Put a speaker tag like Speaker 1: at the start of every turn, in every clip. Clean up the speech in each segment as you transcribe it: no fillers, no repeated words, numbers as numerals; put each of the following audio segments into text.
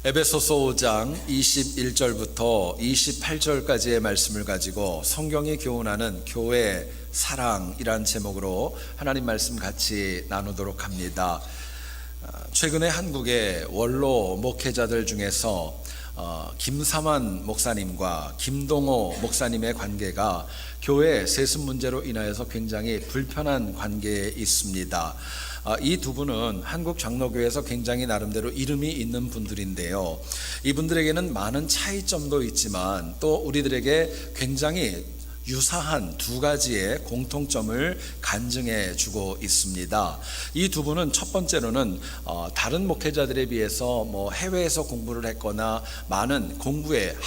Speaker 1: 에베소서 5장 21절부터 28절까지의 말씀을 가지고 성경이 교훈하는 교회 사랑이란 제목으로 하나님 말씀 같이 나누도록 합니다. 최근에 한국의 원로 목회자들 중에서 김삼환 목사님과 김동호 목사님의 관계가 교회 세습 문제로 인하여서 굉장히 불편한 관계에 있습니다. 이 두 분은 한국 장로교회에서 굉장히 나름대로 이름이 있는 분들인데요. 이분들에게는 많은 차이점도 있지만 또 우리들에게 굉장히 유사한 두 가지의 공통점을 간증해 주고 있습니다. 이 두 분은 첫 번째로는 다른 목회자들에 비해서 해외에서 공부를 했거나 많은 공부에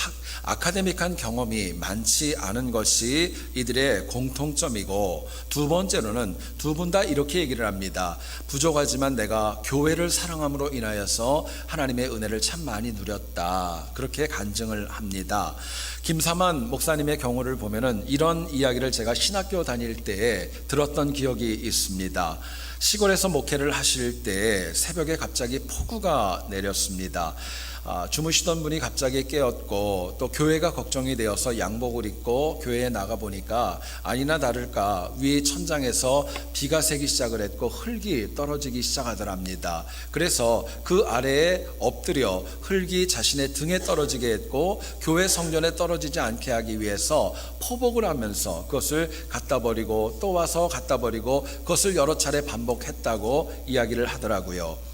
Speaker 1: 아카데믹한 경험이 많지 않은 것이 이들의 공통점이고, 두 번째로는 두 분 다 이렇게 얘기를 합니다. 부족하지만 내가 교회를 사랑함으로 인하여서 하나님의 은혜를 참 많이 누렸다, 그렇게 간증을 합니다. 김삼환 목사님의 경우를 보면은 이런 이야기를 제가 신학교 다닐 때에 들었던 기억이 있습니다. 시골에서 목회를 하실 때 새벽에 갑자기 폭우가 내렸습니다. 주무시던 분이 갑자기 깨었고, 또 교회가 걱정이 되어서 양복을 입고 교회에 나가 보니까 아니나 다를까 위 천장에서 비가 새기 시작을 했고 흙이 떨어지기 시작하더랍니다. 그래서 그 아래에 엎드려 흙이 자신의 등에 떨어지게 했고, 교회 성전에 떨어지지 않게 하기 위해서 포복을 하면서 그것을 갖다 버리고 또 와서 갖다 버리고 그것을 여러 차례 반복했다고 이야기를 하더라고요.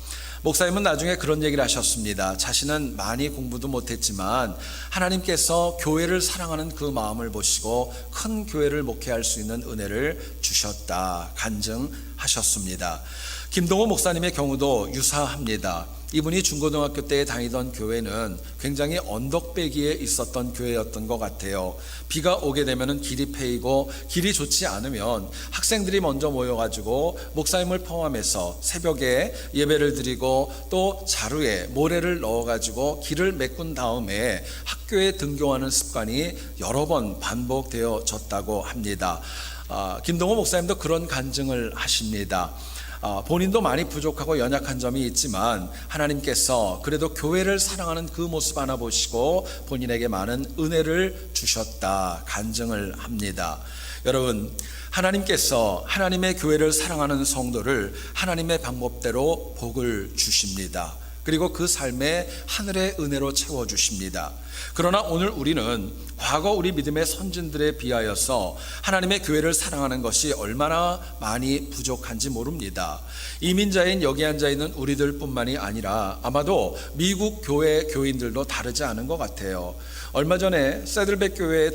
Speaker 1: 목사님은 나중에 그런 얘기를 하셨습니다. 자신은 많이 공부도 못했지만 하나님께서 교회를 사랑하는 그 마음을 보시고 큰 교회를 목회할 수 있는 은혜를 주셨다, 간증하셨습니다. 김동호 목사님의 경우도 유사합니다. 이분이 중고등학교 때 다니던 교회는 굉장히 언덕배기에 있었던 교회였던 것 같아요. 비가 오게 되면 길이 패이고 길이 좋지 않으면 학생들이 먼저 모여가지고 목사님을 포함해서 새벽에 예배를 드리고 또 자루에 모래를 넣어가지고 길을 메꾼 다음에 학교에 등교하는 습관이 여러 번 반복되어졌다고 합니다. 김동호 목사님도 그런 간증을 하십니다. 본인도 많이 부족하고 연약한 점이 있지만 하나님께서 그래도 교회를 사랑하는 그 모습 하나 보시고 본인에게 많은 은혜를 주셨다, 간증을 합니다. 여러분, 하나님께서 하나님의 교회를 사랑하는 성도를 하나님의 방법대로 복을 주십니다. 그리고 그 삶에 하늘의 은혜로 채워주십니다. 그러나 오늘 우리는 과거 우리 믿음의 선진들에 비하여서 하나님의 교회를 사랑하는 것이 얼마나 많이 부족한지 모릅니다. 이민자인 여기 앉아있는 우리들 뿐만이 아니라 아마도 미국 교회 교인들도 다르지 않은 것 같아요. 얼마 전에 세들백 교회에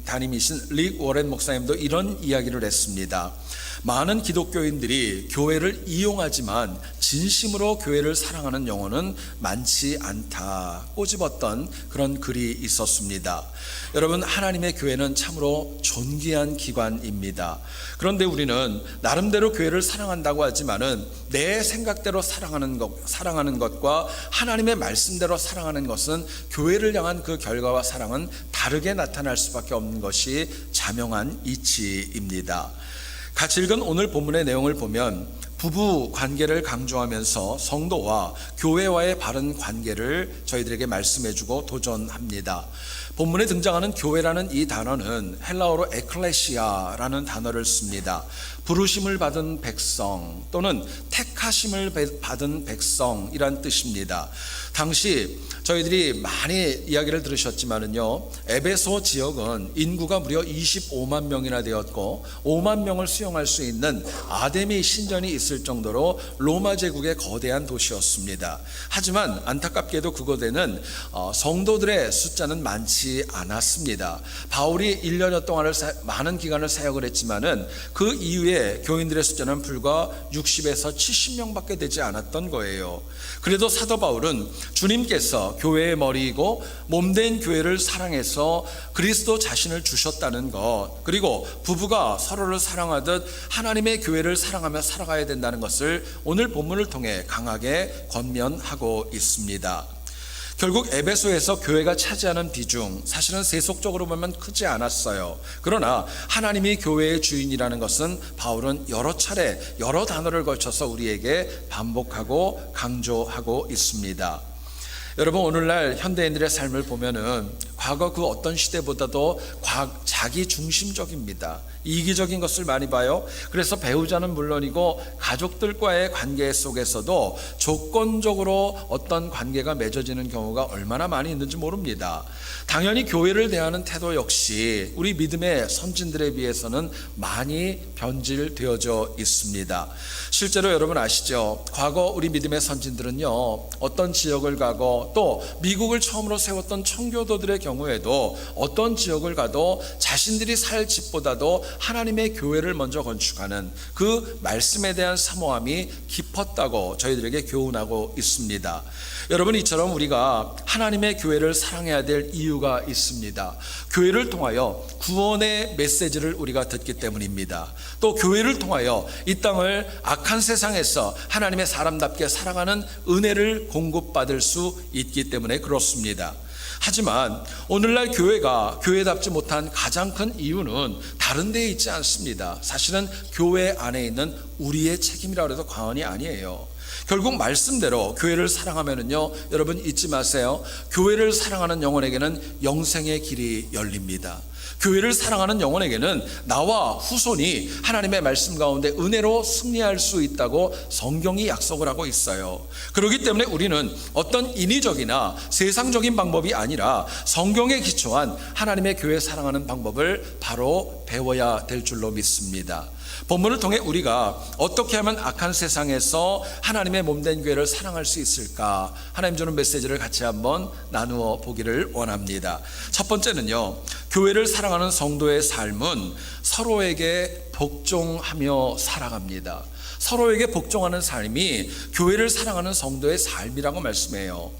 Speaker 1: 담임이신 릭 워렌 목사님도 이런 이야기를 했습니다. 많은 기독교인들이 교회를 이용하지만 진심으로 교회를 사랑하는 영혼은 많지 않다, 꼬집었던 그런 글이 있었습니다. 여러분, 하나님의 교회는 참으로 존귀한 기관입니다. 그런데 우리는 나름대로 교회를 사랑한다고 하지만은 내 생각대로 사랑하는 것과 하나님의 말씀대로 사랑하는 것은 교회를 향한 그 결과와 사랑은 다르게 나타날 수밖에 없는 것이 자명한 이치입니다. 같이 읽은 오늘 본문의 내용을 보면 부부 관계를 강조하면서 성도와 교회와의 바른 관계를 저희들에게 말씀해주고 도전합니다. 본문에 등장하는 교회라는 이 단어는 헬라어로 에클레시아라는 단어를 씁니다. 부르심을 받은 백성 또는 택하심을 받은 백성이란 뜻입니다. 당시 저희들이 많이 이야기를 들으셨지만은요, 에베소 지역은 인구가 무려 25만 명이나 되었고 5만 명을 수용할 수 있는 아데미 신전이 있을 정도로 로마 제국의 거대한 도시였습니다. 하지만 안타깝게도 그곳에는 성도들의 숫자는 많지 않았습니다. 바울이 1년여 동안을 많은 기간을 사역을 했지만은 그 이후에 교인들의 숫자는 불과 60에서 70명밖에 되지 않았던 거예요. 그래도 사도 바울은 주님께서 교회의 머리이고 몸된 교회를 사랑해서 그리스도 자신을 주셨다는 것, 그리고 부부가 서로를 사랑하듯 하나님의 교회를 사랑하며 살아가야 된다는 것을 오늘 본문을 통해 강하게 권면하고 있습니다. 결국 에베소에서 교회가 차지하는 비중, 사실은 세속적으로 보면 크지 않았어요. 그러나 하나님이 교회의 주인이라는 것은 바울은 여러 차례 여러 단어를 걸쳐서 우리에게 반복하고 강조하고 있습니다. 여러분, 오늘날 현대인들의 삶을 보면은 과거 그 어떤 시대보다도 자기 중심적입니다. 이기적인 것을 많이 봐요. 그래서 배우자는 물론이고 가족들과의 관계 속에서도 조건적으로 어떤 관계가 맺어지는 경우가 얼마나 많이 있는지 모릅니다. 당연히 교회를 대하는 태도 역시 우리 믿음의 선진들에 비해서는 많이 변질되어져 있습니다. 실제로 여러분 아시죠? 과거 우리 믿음의 선진들은요, 어떤 지역을 가고 또 미국을 처음으로 세웠던 청교도들의 경우에도 어떤 지역을 가도 자신들이 살 집보다도 하나님의 교회를 먼저 건축하는 그 말씀에 대한 사모함이 깊었다고 저희들에게 교훈하고 있습니다. 여러분, 이처럼 우리가 하나님의 교회를 사랑해야 될 이유가 있습니다. 교회를 통하여 구원의 메시지를 우리가 듣기 때문입니다. 또 교회를 통하여 이 땅을 악한 세상에서 하나님의 사람답게 살아가는 은혜를 공급받을 수 있기 때문에 그렇습니다. 하지만 오늘날 교회가 교회답지 못한 가장 큰 이유는 다른 데에 있지 않습니다. 사실은 교회 안에 있는 우리의 책임이라고 해도 과언이 아니에요. 결국 말씀대로 교회를 사랑하면은요, 여러분 잊지 마세요. 교회를 사랑하는 영혼에게는 영생의 길이 열립니다. 교회를 사랑하는 영혼에게는 나와 후손이 하나님의 말씀 가운데 은혜로 승리할 수 있다고 성경이 약속을 하고 있어요. 그렇기 때문에 우리는 어떤 인위적이나 세상적인 방법이 아니라 성경에 기초한 하나님의 교회 사랑하는 방법을 바로 배워야 될 줄로 믿습니다. 본문을 통해 우리가 어떻게 하면 악한 세상에서 하나님의 몸된 교회를 사랑할 수 있을까, 하나님 주는 메시지를 같이 한번 나누어 보기를 원합니다. 첫 번째는요, 교회를 사랑하는 성도의 삶은 서로에게 복종하며 살아갑니다. 서로에게 복종하는 삶이 교회를 사랑하는 성도의 삶이라고 말씀해요.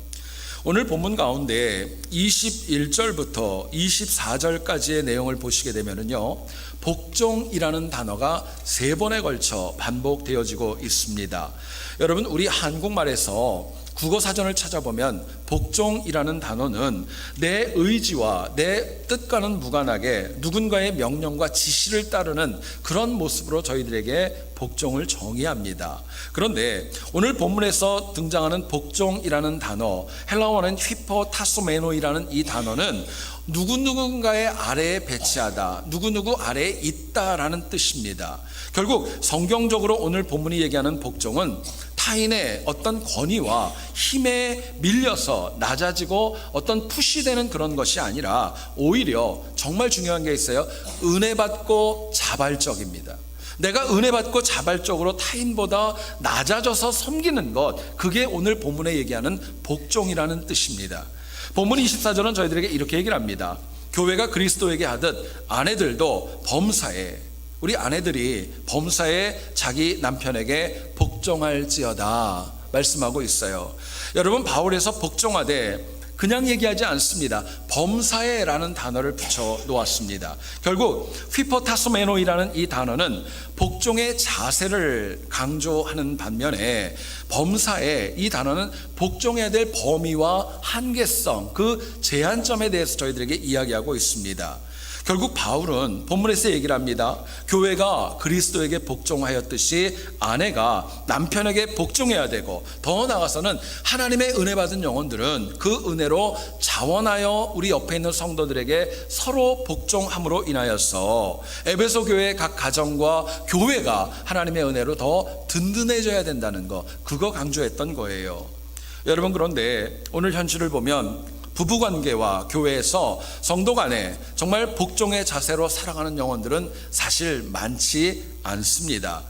Speaker 1: 오늘 본문 가운데 21절부터 24절까지의 내용을 보시게 되면요, 복종이라는 단어가 3번에 걸쳐 반복되어지고 있습니다. 여러분, 우리 한국말에서 국어사전을 찾아보면 복종이라는 단어는 내 의지와 내 뜻과는 무관하게 누군가의 명령과 지시를 따르는 그런 모습으로 저희들에게 복종을 정의합니다. 그런데 오늘 본문에서 등장하는 복종이라는 단어, 헬라어는 휘퍼타소메노이라는 이 단어는 누군가의 아래에 배치하다, 누구누구 아래에 있다라는 뜻입니다. 결국 성경적으로 오늘 본문이 얘기하는 복종은 타인의 어떤 권위와 힘에 밀려서 낮아지고 어떤 푸시되는 그런 것이 아니라 오히려 정말 중요한 게 있어요. 은혜 받고 자발적입니다. 내가 은혜 받고 자발적으로 타인보다 낮아져서 섬기는 것, 그게 오늘 본문에 얘기하는 복종이라는 뜻입니다. 본문 24절은 저희들에게 이렇게 얘기를 합니다. 교회가 그리스도에게 하듯 아내들도 범사에, 우리 아내들이 범사에 자기 남편에게 복종할지어다 말씀하고 있어요. 여러분, 바울에서 복종하되 그냥 얘기하지 않습니다. 범사에라는 단어를 붙여 놓았습니다. 결국 휘퍼타소메노이라는 이 단어는 복종의 자세를 강조하는 반면에 범사에, 이 단어는 복종해야 될 범위와 한계성, 그 제한점에 대해서 저희들에게 이야기하고 있습니다. 결국 바울은 본문에서 얘기를 합니다. 교회가 그리스도에게 복종하였듯이 아내가 남편에게 복종해야 되고, 더 나아가서는 하나님의 은혜 받은 영혼들은 그 은혜로 자원하여 우리 옆에 있는 성도들에게 서로 복종함으로 인하여서 에베소 교회의 각 가정과 교회가 하나님의 은혜로 더 든든해져야 된다는 거, 그거 강조했던 거예요. 여러분, 그런데 오늘 현실을 보면 부부관계와 교회에서 성도 간에 정말 복종의 자세로 살아가는 영혼들은 사실 많지 않습니다.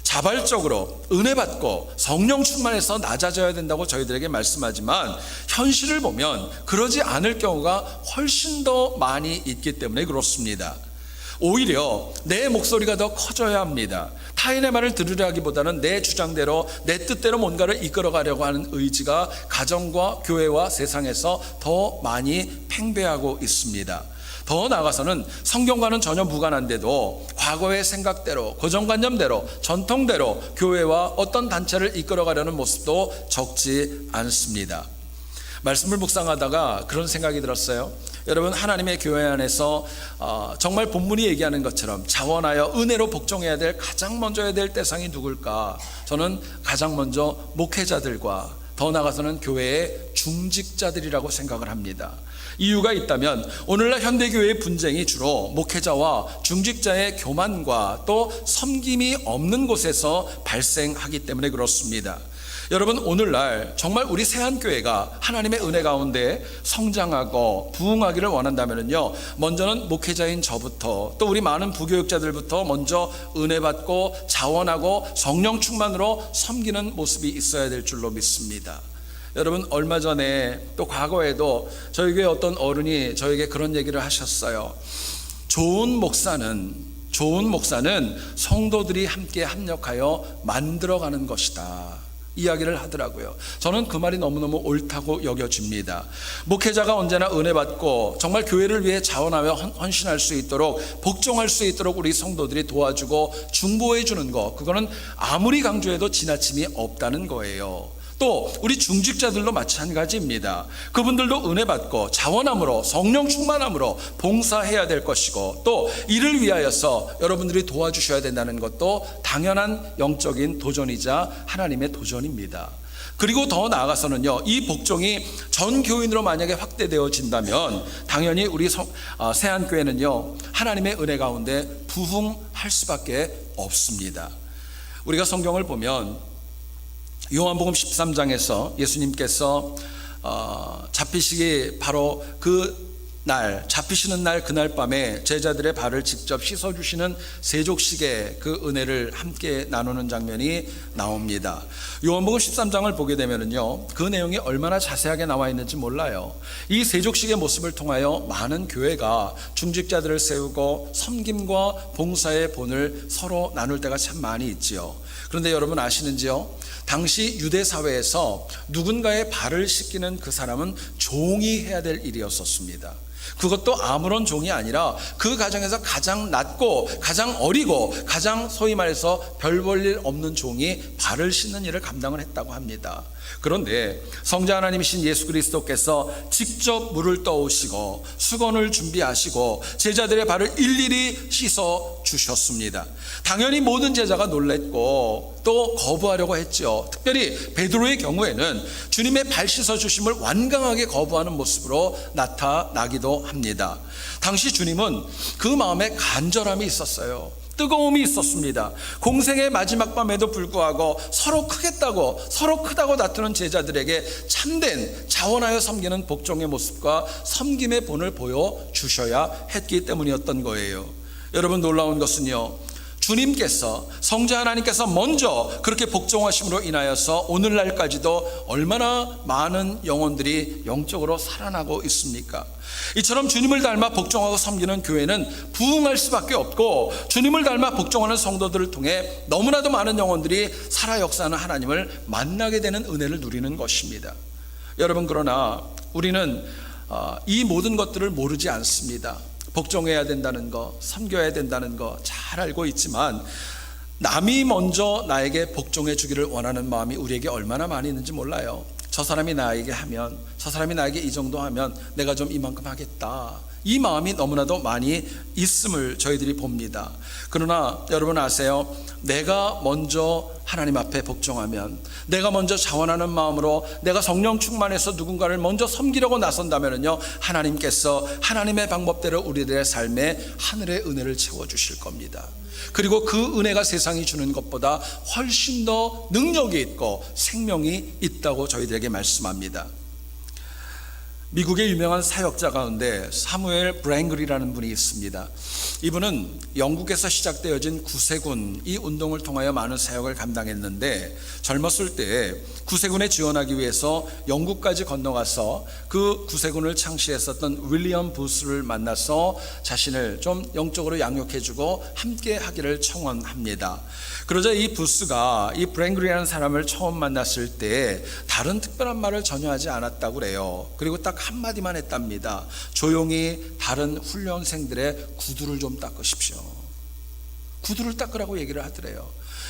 Speaker 1: 자발적으로 은혜 받고 성령 충만해서 낮아져야 된다고 저희들에게 말씀하지만 현실을 보면 그러지 않을 경우가 훨씬 더 많이 있기 때문에 그렇습니다. 오히려 내 목소리가 더 커져야 합니다. 타인의 말을 들으려기보다는 내 주장대로, 내 뜻대로 뭔가를 이끌어가려고 하는 의지가 가정과 교회와 세상에서 더 많이 팽배하고 있습니다. 더 나아가서는 성경과는 전혀 무관한데도 과거의 생각대로, 고정관념대로, 전통대로 교회와 어떤 단체를 이끌어가려는 모습도 적지 않습니다. 말씀을 묵상하다가 그런 생각이 들었어요. 여러분, 하나님의 교회 안에서 정말 본문이 얘기하는 것처럼 자원하여 은혜로 복종해야 될, 가장 먼저 해야 될 대상이 누굴까? 저는 가장 먼저 목회자들과 더 나아가서는 교회의 중직자들이라고 생각을 합니다. 이유가 있다면 오늘날 현대교회의 분쟁이 주로 목회자와 중직자의 교만과 또 섬김이 없는 곳에서 발생하기 때문에 그렇습니다. 여러분, 오늘날 정말 우리 세안교회가 하나님의 은혜 가운데 성장하고 부흥하기를 원한다면요, 먼저는 목회자인 저부터 또 우리 많은 부교육자들부터 먼저 은혜 받고 자원하고 성령 충만으로 섬기는 모습이 있어야 될 줄로 믿습니다. 여러분, 얼마 전에 또 과거에도 저희 교회 어떤 어른이 저에게 그런 얘기를 하셨어요. 좋은 목사는 성도들이 함께 합력하여 만들어가는 것이다, 이야기를 하더라고요. 저는 그 말이 너무너무 옳다고 여겨집니다. 목회자가 언제나 은혜 받고 정말 교회를 위해 자원하며 헌신할 수 있도록, 복종할 수 있도록 우리 성도들이 도와주고 중보해 주는 것, 그거는 아무리 강조해도 지나침이 없다는 거예요. 또 우리 중직자들도 마찬가지입니다. 그분들도 은혜 받고 자원함으로 성령 충만함으로 봉사해야 될 것이고, 또 이를 위하여서 여러분들이 도와주셔야 된다는 것도 당연한 영적인 도전이자 하나님의 도전입니다. 그리고 더 나아가서는요, 이 복종이 전 교인으로 만약에 확대되어진다면 당연히 우리 세안교회는요, 하나님의 은혜 가운데 부흥할 수밖에 없습니다. 우리가 성경을 보면 요한복음 13장에서 예수님께서 잡히시기 바로 잡히시는 날, 그날 밤에 제자들의 발을 직접 씻어주시는 세족식의 그 은혜를 함께 나누는 장면이 나옵니다. 요한복음 13장을 보게 되면요, 그 내용이 얼마나 자세하게 나와 있는지 몰라요. 이 세족식의 모습을 통하여 많은 교회가 중직자들을 세우고 섬김과 봉사의 본을 서로 나눌 때가 참 많이 있지요. 그런데 여러분 아시는지요? 당시 유대 사회에서 누군가의 발을 씻기는 그 사람은 종이 해야 될 일이었었습니다. 그것도 아무런 종이 아니라 그 가정에서 가장 낮고 가장 어리고 가장 소위 말해서 별 볼 일 없는 종이 발을 씻는 일을 감당을 했다고 합니다. 그런데 성자 하나님이신 예수 그리스도께서 직접 물을 떠오시고 수건을 준비하시고 제자들의 발을 일일이 씻어 주셨습니다. 당연히 모든 제자가 놀랬고 또 거부하려고 했죠. 특별히 베드로의 경우에는 주님의 발 씻어 주심을 완강하게 거부하는 모습으로 나타나기도 합니다. 당시 주님은 그 마음에 간절함이 있었어요. 뜨거움이 있었습니다. 공생의 마지막 밤에도 불구하고 서로 크다고 다투는 제자들에게 참된 자원하여 섬기는 복종의 모습과 섬김의 본을 보여주셔야 했기 때문이었던 거예요. 여러분, 놀라운 것은요, 주님께서, 성자 하나님께서 먼저 그렇게 복종하심으로 인하여서 오늘날까지도 얼마나 많은 영혼들이 영적으로 살아나고 있습니까? 이처럼 주님을 닮아 복종하고 섬기는 교회는 부흥할 수밖에 없고, 주님을 닮아 복종하는 성도들을 통해 너무나도 많은 영혼들이 살아 역사하는 하나님을 만나게 되는 은혜를 누리는 것입니다. 여러분, 그러나 우리는 이 모든 것들을 모르지 않습니다. 복종해야 된다는 거, 섬겨야 된다는 거 잘 알고 있지만 남이 먼저 나에게 복종해 주기를 원하는 마음이 우리에게 얼마나 많이 있는지 몰라요. 저 사람이 나에게 하면, 저 사람이 나에게 이 정도 하면 내가 좀 이만큼 하겠다, 이 마음이 너무나도 많이 있음을 저희들이 봅니다. 그러나 여러분 아세요? 내가 먼저 하나님 앞에 복종하면, 내가 먼저 자원하는 마음으로 내가 성령 충만해서 누군가를 먼저 섬기려고 나선다면요, 하나님께서 하나님의 방법대로 우리들의 삶에 하늘의 은혜를 채워주실 겁니다. 그리고 그 은혜가 세상이 주는 것보다 훨씬 더 능력이 있고 생명이 있다고 저희들에게 말씀합니다. 미국의 유명한 사역자 가운데 사무엘 브랭글이라는 분이 있습니다. 이분은 영국에서 시작되어진 구세군, 이 운동을 통하여 많은 사역을 감당했는데 젊었을 때 구세군에 지원하기 위해서 영국까지 건너가서 그 구세군을 창시했었던 윌리엄 부스를 만나서 자신을 좀 영적으로 양육해주고 함께 하기를 청원합니다. 그러자 이 부스가 이 브랭글이라는 사람을 처음 만났을 때 다른 특별한 말을 전혀 하지 않았다고 그래요. 그리고 딱 한마디만 했답니다. 조용히 다른 훈련생들의 구두를 좀 닦으십시오. 구두를 닦으라고 얘기를 하더래요.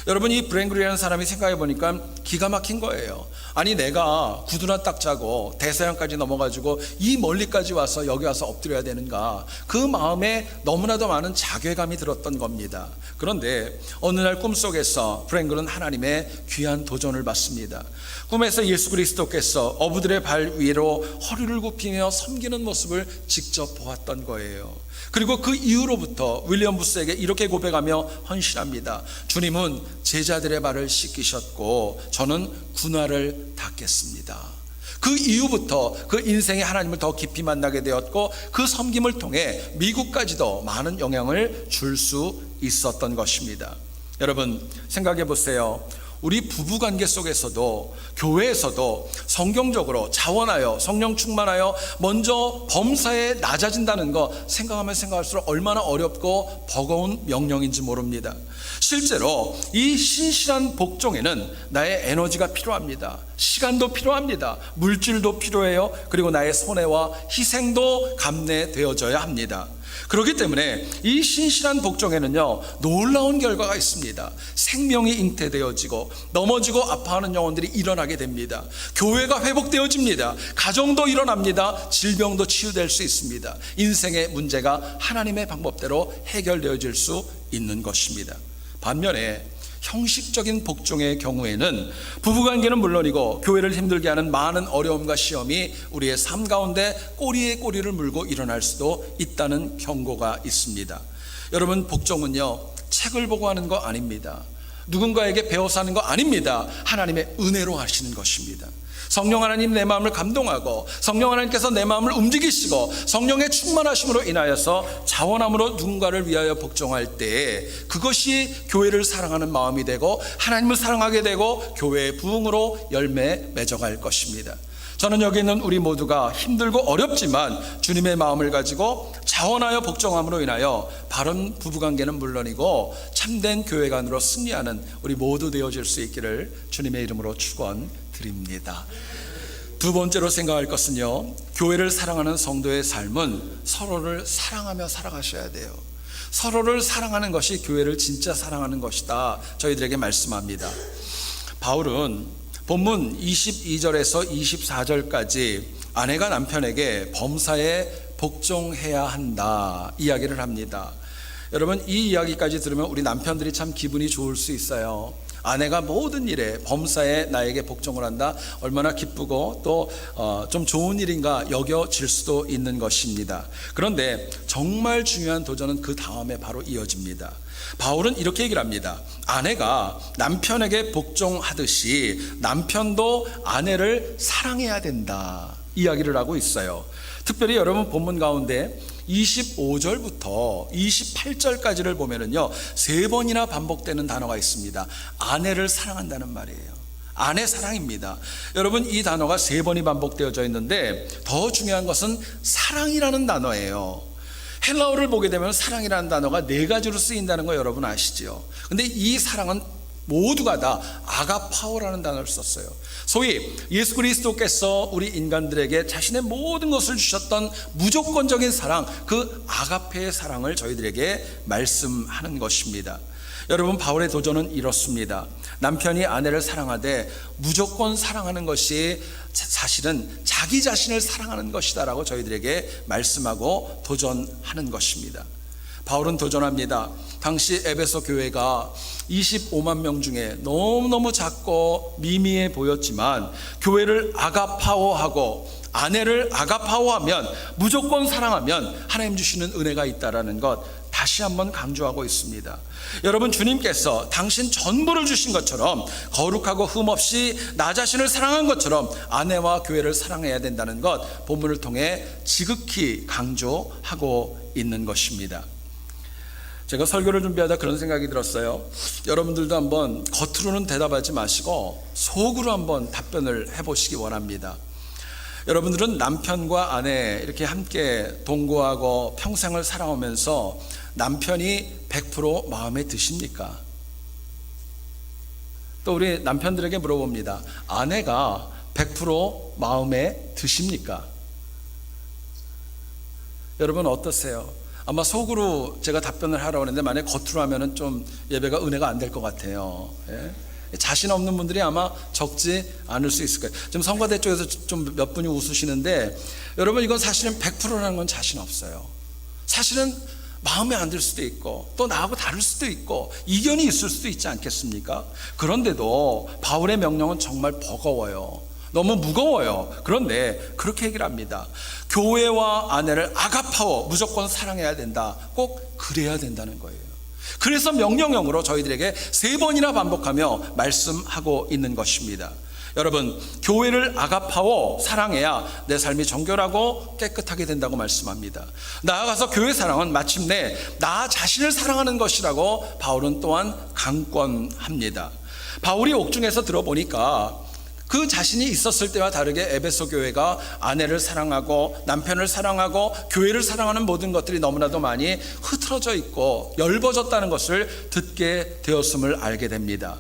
Speaker 1: 여러분, 이 브랭글이라는 사람이 생각해 보니까 기가 막힌 거예요. 아니, 내가 구두나 딱 자고 대서양까지 넘어가지고 이 멀리까지 와서 여기 와서 엎드려야 되는가, 그 마음에 너무나도 많은 자괴감이 들었던 겁니다. 그런데 어느 날 꿈속에서 브랭글은 하나님의 귀한 도전을 받습니다. 꿈에서 예수 그리스도께서 어부들의 발 위로 허리를 굽히며 섬기는 모습을 직접 보았던 거예요. 그리고 그 이후로부터 윌리엄 부스에게 이렇게 고백하며 헌신합니다. 주님은 제자들의 발을 씻기셨고 저는 군화를 닦겠습니다. 그 이후부터 그 인생에 하나님을 더 깊이 만나게 되었고, 그 섬김을 통해 미국까지도 많은 영향을 줄 수 있었던 것입니다. 여러분, 생각해 보세요. 우리 부부관계 속에서도, 교회에서도 성경적으로 자원하여 성령 충만하여 먼저 범사에 낮아진다는 거 생각하면 생각할수록 얼마나 어렵고 버거운 명령인지 모릅니다. 실제로 이 신실한 복종에는 나의 에너지가 필요합니다. 시간도 필요합니다. 물질도 필요해요. 그리고 나의 손해와 희생도 감내되어져야 합니다. 그렇기 때문에 이 신실한 복종에는요, 놀라운 결과가 있습니다. 생명이 잉태되어지고 넘어지고 아파하는 영혼들이 일어나게 됩니다. 교회가 회복되어집니다. 가정도 일어납니다. 질병도 치유될 수 있습니다. 인생의 문제가 하나님의 방법대로 해결되어질 수 있는 것입니다. 반면에 형식적인 복종의 경우에는 부부관계는 물론이고 교회를 힘들게 하는 많은 어려움과 시험이 우리의 삶 가운데 꼬리에 꼬리를 물고 일어날 수도 있다는 경고가 있습니다. 여러분, 복종은요, 책을 보고 하는 거 아닙니다. 누군가에게 배워서 하는 거 아닙니다. 하나님의 은혜로 하시는 것입니다. 성령 하나님 내 마음을 감동하고 성령 하나님께서 내 마음을 움직이시고 성령의 충만하심으로 인하여서 자원함으로 누군가를 위하여 복종할 때 그것이 교회를 사랑하는 마음이 되고 하나님을 사랑하게 되고 교회의 부흥으로 열매 맺어갈 것입니다. 저는 여기 있는 우리 모두가 힘들고 어렵지만 주님의 마음을 가지고 자원하여 복종함으로 인하여 바른 부부관계는 물론이고 참된 교회관으로 승리하는 우리 모두 되어질 수 있기를 주님의 이름으로 축원드립니다. 두 번째로 생각할 것은요, 교회를 사랑하는 성도의 삶은 서로를 사랑하며 살아가셔야 돼요. 서로를 사랑하는 것이 교회를 진짜 사랑하는 것이다, 저희들에게 말씀합니다. 바울은 본문 22절에서 24절까지 아내가 남편에게 범사에 복종해야 한다 이야기를 합니다. 여러분, 이 이야기까지 들으면 우리 남편들이 참 기분이 좋을 수 있어요. 아내가 모든 일에 범사에 나에게 복종을 한다, 얼마나 기쁘고 또 좀 좋은 일인가 여겨질 수도 있는 것입니다. 그런데 정말 중요한 도전은 그 다음에 바로 이어집니다. 바울은 이렇게 얘기를 합니다. 아내가 남편에게 복종하듯이 남편도 아내를 사랑해야 된다 이야기를 하고 있어요. 특별히 여러분 본문 가운데 25절부터 28절까지를 보면은요, 3번이나 반복되는 단어가 있습니다. 아내를 사랑한다는 말이에요. 아내 사랑입니다. 여러분, 이 단어가 3번이 반복되어져 있는데 더 중요한 것은 사랑이라는 단어예요. 헬라어를 보게 되면 사랑이라는 단어가 4가지로 쓰인다는 거 여러분 아시죠? 근데 이 사랑은 모두가 다 아가파오라는 단어를 썼어요. 소위 예수 그리스도께서 우리 인간들에게 자신의 모든 것을 주셨던 무조건적인 사랑, 그 아가페의 사랑을 저희들에게 말씀하는 것입니다. 여러분, 바울의 도전은 이렇습니다. 남편이 아내를 사랑하되 무조건 사랑하는 것이 사실은 자기 자신을 사랑하는 것이다라고 저희들에게 말씀하고 도전하는 것입니다. 바울은 도전합니다. 당시 에베소 교회가 25만 명 중에 너무너무 작고 미미해 보였지만 교회를 아가파오하고 아내를 아가파오하면, 무조건 사랑하면 하나님 주시는 은혜가 있다라는 것 다시 한번 강조하고 있습니다. 여러분, 주님께서 당신 전부를 주신 것처럼 거룩하고 흠없이 나 자신을 사랑한 것처럼 아내와 교회를 사랑해야 된다는 것 본문을 통해 지극히 강조하고 있는 것입니다. 제가 설교를 준비하다 그런 생각이 들었어요. 여러분들도 한번 겉으로는 대답하지 마시고 속으로 한번 답변을 해보시기 원합니다. 여러분들은 남편과 아내 이렇게 함께 동거하고 평생을 살아오면서 남편이 100% 마음에 드십니까? 또 우리 남편들에게 물어봅니다. 아내가 100% 마음에 드십니까? 여러분 어떠세요? 아마 속으로 제가 답변을 하라고 했는데 만약 겉으로 하면은 좀 예배가 은혜가 안 될 것 같아요. 예? 자신 없는 분들이 아마 적지 않을 수 있을 거예요. 지금 성가대 쪽에서 좀 몇 분이 웃으시는데, 여러분 이건 사실은 100%라는 건 자신 없어요. 사실은 마음에 안 들 수도 있고 또 나하고 다를 수도 있고 이견이 있을 수도 있지 않겠습니까? 그런데도 바울의 명령은 정말 버거워요. 너무 무거워요. 그런데 그렇게 얘기를 합니다. 교회와 아내를 아가파워, 무조건 사랑해야 된다. 꼭 그래야 된다는 거예요. 그래서 명령형으로 저희들에게 3번이나 반복하며 말씀하고 있는 것입니다. 여러분, 교회를 아가파워 사랑해야 내 삶이 정결하고 깨끗하게 된다고 말씀합니다. 나아가서 교회 사랑은 마침내 나 자신을 사랑하는 것이라고 바울은 또한 강권합니다. 바울이 옥중에서 들어보니까 그 자신이 있었을 때와 다르게 에베소 교회가 아내를 사랑하고 남편을 사랑하고 교회를 사랑하는 모든 것들이 너무나도 많이 흐트러져 있고 엷어졌다는 것을 듣게 되었음을 알게 됩니다.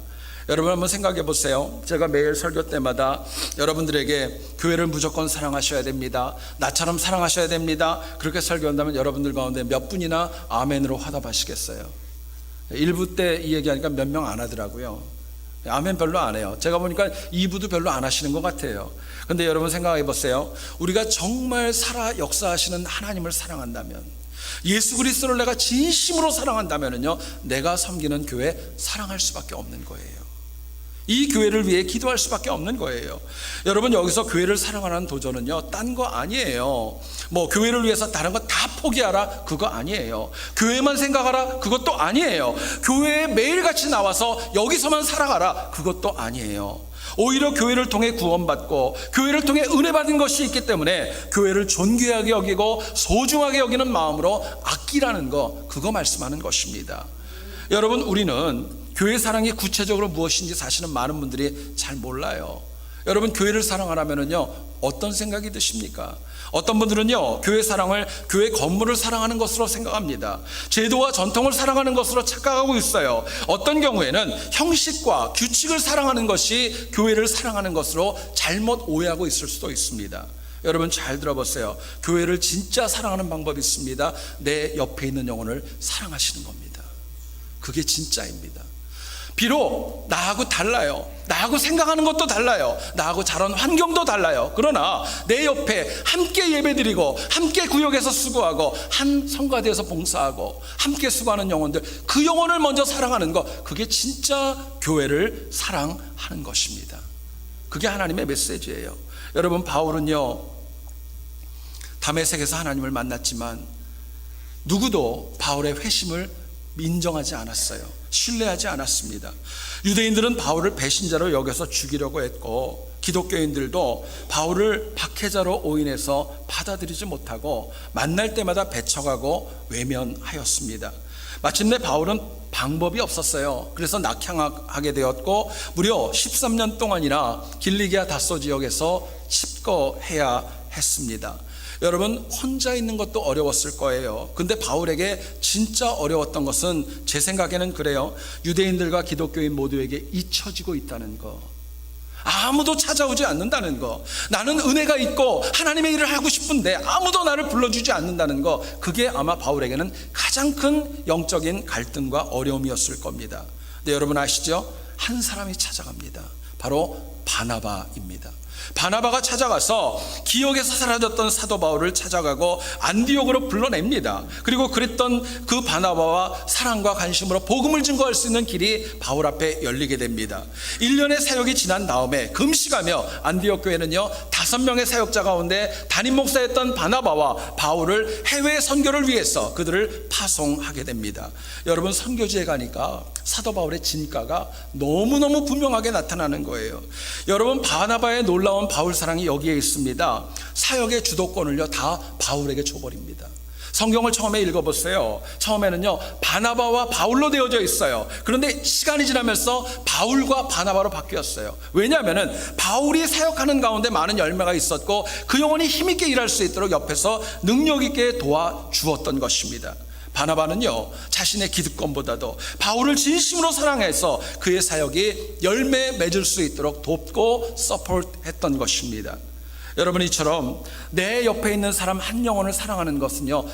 Speaker 1: 여러분 한번 생각해 보세요. 제가 매일 설교 때마다 여러분들에게 교회를 무조건 사랑하셔야 됩니다, 나처럼 사랑하셔야 됩니다, 그렇게 설교한다면 여러분들 가운데 몇 분이나 아멘으로 화답하시겠어요? 1부 때 이 얘기하니까 몇 명 안 하더라고요. 아멘 별로 안 해요. 제가 보니까 2부도 별로 안 하시는 것 같아요. 근데 여러분 생각해 보세요. 우리가 정말 살아 역사하시는 하나님을 사랑한다면, 예수 그리스도를 내가 진심으로 사랑한다면요, 내가 섬기는 교회 사랑할 수밖에 없는 거예요. 이 교회를 위해 기도할 수밖에 없는 거예요. 여러분 여기서 교회를 사랑하는 도전은요, 딴 거 아니에요. 뭐 교회를 위해서 다른 거 다 포기하라, 그거 아니에요. 교회만 생각하라, 그것도 아니에요. 교회에 매일같이 나와서 여기서만 살아가라, 그것도 아니에요. 오히려 교회를 통해 구원받고 교회를 통해 은혜 받은 것이 있기 때문에 교회를 존귀하게 여기고 소중하게 여기는 마음으로 아끼라는 거, 그거 말씀하는 것입니다. 여러분, 우리는 교회 사랑이 구체적으로 무엇인지 사실은 많은 분들이 잘 몰라요. 여러분, 교회를 사랑하라면요, 어떤 생각이 드십니까? 어떤 분들은요, 교회 사랑을 교회 건물을 사랑하는 것으로 생각합니다. 제도와 전통을 사랑하는 것으로 착각하고 있어요. 어떤 경우에는 형식과 규칙을 사랑하는 것이 교회를 사랑하는 것으로 잘못 오해하고 있을 수도 있습니다. 여러분 잘 들어보세요. 교회를 진짜 사랑하는 방법이 있습니다. 내 옆에 있는 영혼을 사랑하시는 겁니다. 그게 진짜입니다. 비록 나하고 달라요. 나하고 생각하는 것도 달라요. 나하고 자란 환경도 달라요. 그러나 내 옆에 함께 예배드리고 함께 구역에서 수고하고 한 성가대에서 봉사하고 함께 수고하는 영혼들, 그 영혼을 먼저 사랑하는 것, 그게 진짜 교회를 사랑하는 것입니다. 그게 하나님의 메시지예요. 여러분, 바울은요, 다메섹에서 하나님을 만났지만 누구도 바울의 회심을 인정하지 않았어요. 신뢰하지 않았습니다. 유대인들은 바울을 배신자로 여겨서 죽이려고 했고, 기독교인들도 바울을 박해자로 오인해서 받아들이지 못하고 만날 때마다 배척하고 외면하였습니다. 마침내 바울은 방법이 없었어요. 그래서 낙향하게 되었고 무려 13년 동안이나 길리기아 다소 지역에서 칩거해야 했습니다. 여러분, 혼자 있는 것도 어려웠을 거예요. 근데 바울에게 진짜 어려웠던 것은 제 생각에는 그래요. 유대인들과 기독교인 모두에게 잊혀지고 있다는 거, 아무도 찾아오지 않는다는 거, 나는 은혜가 있고 하나님의 일을 하고 싶은데 아무도 나를 불러주지 않는다는 거, 그게 아마 바울에게는 가장 큰 영적인 갈등과 어려움이었을 겁니다. 근데 여러분 아시죠? 한 사람이 찾아갑니다. 바로 바나바입니다. 바나바가 찾아가서 기억에서 사라졌던 사도 바울을 찾아가고 안디옥으로 불러냅니다. 그리고 그랬던 그 바나바와 사랑과 관심으로 복음을 증거할 수 있는 길이 바울 앞에 열리게 됩니다. 1년의 사역이 지난 다음에 금식하며 안디옥 교회는요, 5명의 사역자 가운데 담임 목사였던 바나바와 바울을 해외 선교를 위해서 그들을 파송하게 됩니다. 여러분, 선교지에 가니까 사도 바울의 진가가 너무너무 분명하게 나타나는 거예요. 여러분, 바나바의 놀라운 바울 사랑이 여기에 있습니다. 사역의 주도권을요 다 바울에게 줘버립니다. 성경을 처음에 읽어보세요. 처음에는요 바나바와 바울로 되어져 있어요. 그런데 시간이 지나면서 바울과 바나바로 바뀌었어요. 왜냐하면 바울이 사역하는 가운데 많은 열매가 있었고 그 영혼이 힘있게 일할 수 있도록 옆에서 능력 있게 도와주었던 것입니다. 바나바는요, 자신의 기득권보다도 바울을 진심으로 사랑해서 그의 사역이 열매 맺을 수 있도록 돕고 서포트했던 것입니다. 여러분, 이처럼 내 옆에 있는 사람 한 영혼을 사랑하는 것은요,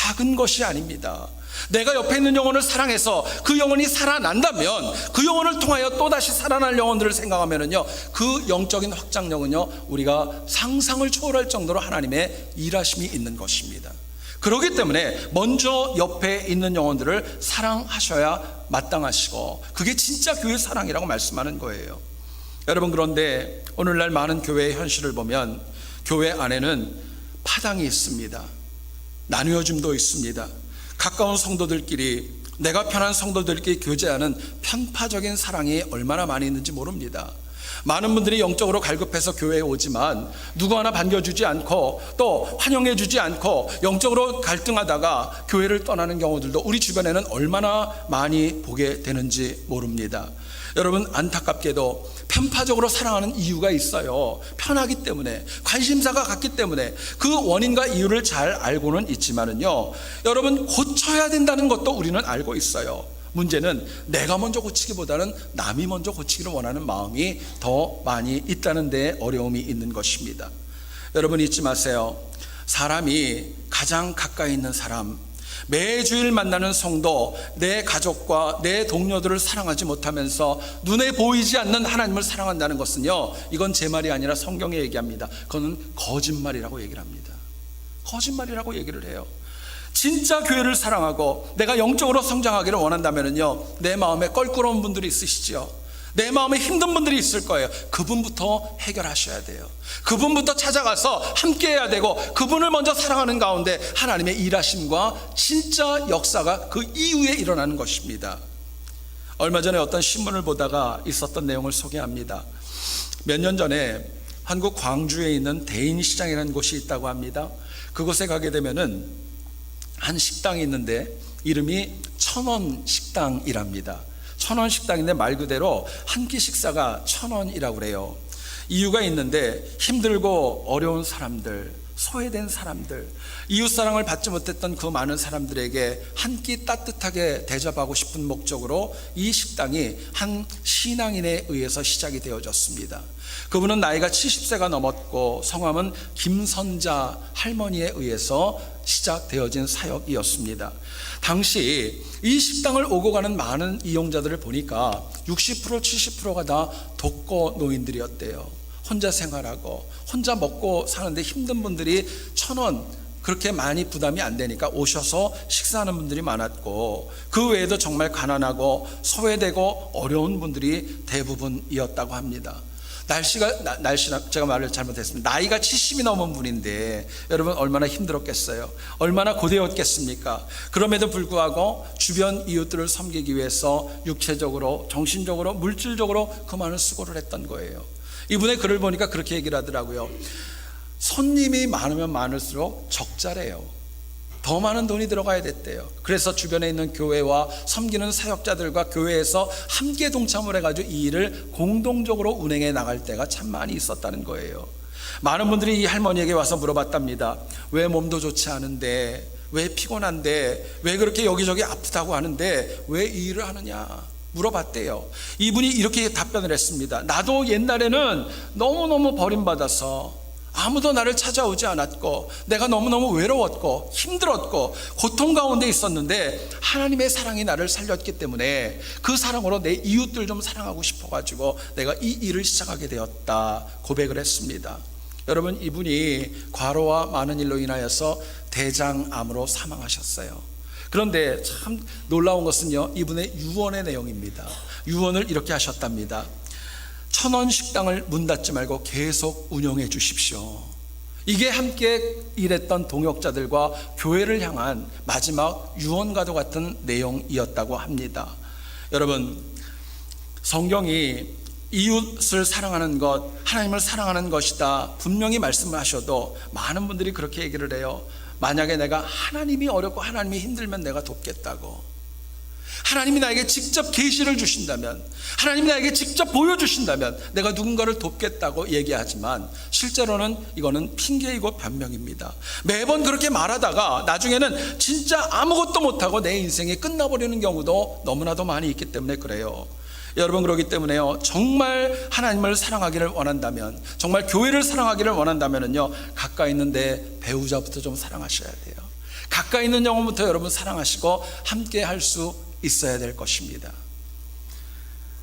Speaker 1: 작은 것이 아닙니다. 내가 옆에 있는 영혼을 사랑해서 그 영혼이 살아난다면 그 영혼을 통하여 또다시 살아날 영혼들을 생각하면은요, 그 영적인 확장력은요, 우리가 상상을 초월할 정도로 하나님의 일하심이 있는 것입니다. 그렇기 때문에 먼저 옆에 있는 영혼들을 사랑하셔야 마땅하시고, 그게 진짜 교회 사랑이라고 말씀하는 거예요. 여러분, 그런데 오늘날 많은 교회의 현실을 보면 교회 안에는 파당이 있습니다. 나누어짐도 있습니다. 가까운 성도들끼리, 내가 편한 성도들끼리 교제하는 편파적인 사랑이 얼마나 많이 있는지 모릅니다. 많은 분들이 영적으로 갈급해서 교회에 오지만 누구 하나 반겨주지 않고 또 환영해주지 않고 영적으로 갈등하다가 교회를 떠나는 경우들도 우리 주변에는 얼마나 많이 보게 되는지 모릅니다. 여러분, 안타깝게도 편파적으로 사랑하는 이유가 있어요. 편하기 때문에, 관심사가 같기 때문에. 그 원인과 이유를 잘 알고는 있지만은요, 여러분, 고쳐야 된다는 것도 우리는 알고 있어요. 문제는 내가 먼저 고치기보다는 남이 먼저 고치기를 원하는 마음이 더 많이 있다는 데 어려움이 있는 것입니다. 여러분, 잊지 마세요. 사람이 가장 가까이 있는 사람, 매주일 만나는 성도, 내 가족과 내 동료들을 사랑하지 못하면서 눈에 보이지 않는 하나님을 사랑한다는 것은요, 이건 제 말이 아니라 성경에 얘기합니다. 그거는 거짓말이라고 얘기를 합니다. 거짓말이라고 얘기를 해요. 진짜 교회를 사랑하고 내가 영적으로 성장하기를 원한다면요, 내 마음에 껄끄러운 분들이 있으시죠. 내 마음에 힘든 분들이 있을 거예요. 그분부터 해결하셔야 돼요. 그분부터 찾아가서 함께 해야 되고, 그분을 먼저 사랑하는 가운데 하나님의 일하심과 진짜 역사가 그 이후에 일어나는 것입니다. 얼마 전에 어떤 신문을 보다가 있었던 내용을 소개합니다. 몇 년 전에 한국 광주에 있는 대인시장이라는 곳이 있다고 합니다. 그곳에 가게 되면은 한 식당이 있는데 이름이 1000원 식당이랍니다. 1000원 식당인데 말 그대로 한 끼 식사가 1000원이라고 그래요. 이유가 있는데, 힘들고 어려운 사람들, 소외된 사람들, 이웃사랑을 받지 못했던 그 많은 사람들에게 한 끼 따뜻하게 대접하고 싶은 목적으로 이 식당이 한 신앙인에 의해서 시작이 되어졌습니다. 그분은 나이가 70세가 넘었고 성함은 김선자 할머니에 의해서 시작되어진 사역이었습니다. 당시 이 식당을 오고 가는 많은 이용자들을 보니까 60% 70%가 다 독거 노인들이었대요. 혼자 생활하고 혼자 먹고 사는데 힘든 분들이 1000원 그렇게 많이 부담이 안 되니까 오셔서 식사하는 분들이 많았고, 그 외에도 정말 가난하고 소외되고 어려운 분들이 대부분이었다고 합니다. 날씨가 제가 말을 잘못했습니다. 나이가 70이 넘은 분인데 여러분, 얼마나 힘들었겠어요. 얼마나 고되었겠습니까? 그럼에도 불구하고 주변 이웃들을 섬기기 위해서 육체적으로, 정신적으로, 물질적으로 그 많은 수고를 했던 거예요. 이분의 글을 보니까 그렇게 얘기를 하더라고요. 손님이 많으면 많을수록 적자래요. 더 많은 돈이 들어가야 됐대요. 그래서 주변에 있는 교회와 섬기는 사역자들과 교회에서 함께 동참을 해가지고 이 일을 공동적으로 운행해 나갈 때가 참 많이 있었다는 거예요. 많은 분들이 이 할머니에게 와서 물어봤답니다. 왜 몸도 좋지 않은데, 왜 피곤한데, 왜 그렇게 여기저기 아프다고 하는데 왜 이 일을 하느냐 물어봤대요. 이분이 이렇게 답변을 했습니다. 나도 옛날에는 너무너무 버림받아서 아무도 나를 찾아오지 않았고, 내가 너무너무 외로웠고 힘들었고 고통 가운데 있었는데 하나님의 사랑이 나를 살렸기 때문에 그 사랑으로 내 이웃들 좀 사랑하고 싶어가지고 내가 이 일을 시작하게 되었다 고백을 했습니다. 여러분, 이분이 과로와 많은 일로 인하여서 대장암으로 사망하셨어요. 그런데 참 놀라운 것은요, 이분의 유언의 내용입니다. 유언을 이렇게 하셨답니다. 1000원 식당을 문 닫지 말고 계속 운영해 주십시오. 이게 함께 일했던 동역자들과 교회를 향한 마지막 유언과도 같은 내용이었다고 합니다. 여러분, 성경이 이웃을 사랑하는 것, 하나님을 사랑하는 것이다 분명히 말씀을 하셔도 많은 분들이 그렇게 얘기를 해요. 만약에 내가 하나님이 어렵고 하나님이 힘들면 내가 돕겠다고, 하나님이 나에게 직접 계시를 주신다면, 하나님이 나에게 직접 보여주신다면 내가 누군가를 돕겠다고 얘기하지만 실제로는 이거는 핑계이고 변명입니다. 매번 그렇게 말하다가 나중에는 진짜 아무것도 못하고 내 인생이 끝나버리는 경우도 너무나도 많이 있기 때문에 그래요. 여러분, 그렇기 때문에요, 정말 하나님을 사랑하기를 원한다면, 정말 교회를 사랑하기를 원한다면요, 가까이 있는 내 배우자부터 좀 사랑하셔야 돼요. 가까이 있는 영혼부터 여러분 사랑하시고 함께 할 수 있어야 될 것입니다.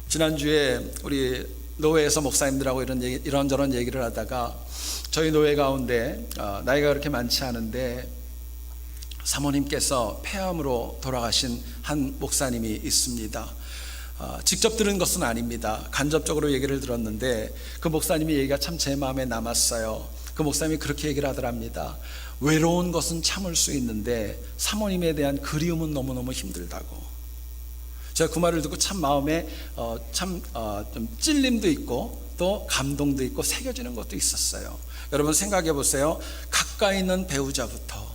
Speaker 1: 지난주에 우리 노회에서 목사님들하고 이런저런 얘기를 하다가 저희 노회 가운데 나이가 그렇게 많지 않은데 사모님께서 폐암으로 돌아가신 한 목사님이 있습니다. 직접 들은 것은 아닙니다. 간접적으로 얘기를 들었는데 그 목사님의 얘기가 참 제 마음에 남았어요. 그 목사님이 그렇게 얘기를 하더랍니다. 외로운 것은 참을 수 있는데 사모님에 대한 그리움은 너무너무 힘들다고. 제가 그 말을 듣고 참 마음에 좀 찔림도 있고 또 감동도 있고 새겨지는 것도 있었어요. 여러분 생각해 보세요. 가까이 있는 배우자부터,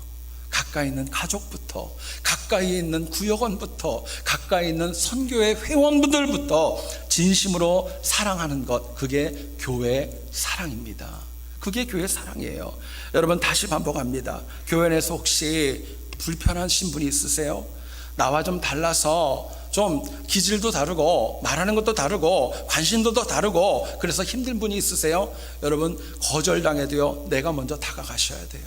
Speaker 1: 가까이 있는 가족부터, 가까이 있는 구역원부터, 가까이 있는 선교회 회원분들부터 진심으로 사랑하는 것, 그게 교회 사랑입니다. 그게 교회 사랑이에요. 여러분 다시 반복합니다. 교회 내에서 혹시 불편하신 분이 있으세요? 나와 좀 달라서 좀 기질도 다르고 말하는 것도 다르고 관심도 다르고 그래서 힘든 분이 있으세요? 여러분 거절당해도요, 내가 먼저 다가가셔야 돼요.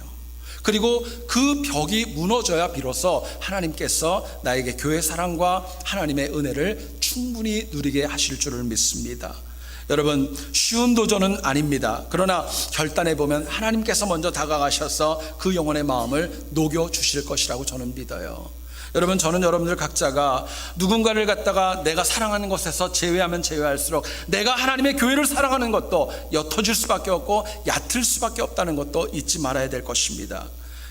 Speaker 1: 그리고 그 벽이 무너져야 비로소 하나님께서 나에게 교회 사랑과 하나님의 은혜를 충분히 누리게 하실 줄을 믿습니다. 여러분 쉬운 도전은 아닙니다. 그러나 결단해 보면 하나님께서 먼저 다가가셔서 그 영혼의 마음을 녹여 주실 것이라고 저는 믿어요. 여러분 저는 여러분들 각자가 누군가를 갖다가 내가 사랑하는 것에서 제외하면 제외할수록 내가 하나님의 교회를 사랑하는 것도 옅어질 수밖에 없고 얕을 수밖에 없다는 것도 잊지 말아야 될 것입니다.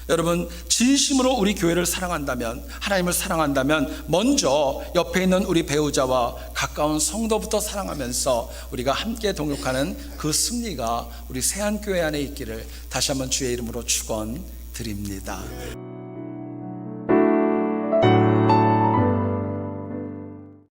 Speaker 1: 여러분 진심으로 우리 교회를 사랑한다면, 하나님을 사랑한다면 먼저 옆에 있는 우리 배우자와 가까운 성도부터 사랑하면서 우리가 함께 동역하는 그 승리가 우리 세안교회 안에 있기를 다시 한번 주의 이름으로 축원드립니다.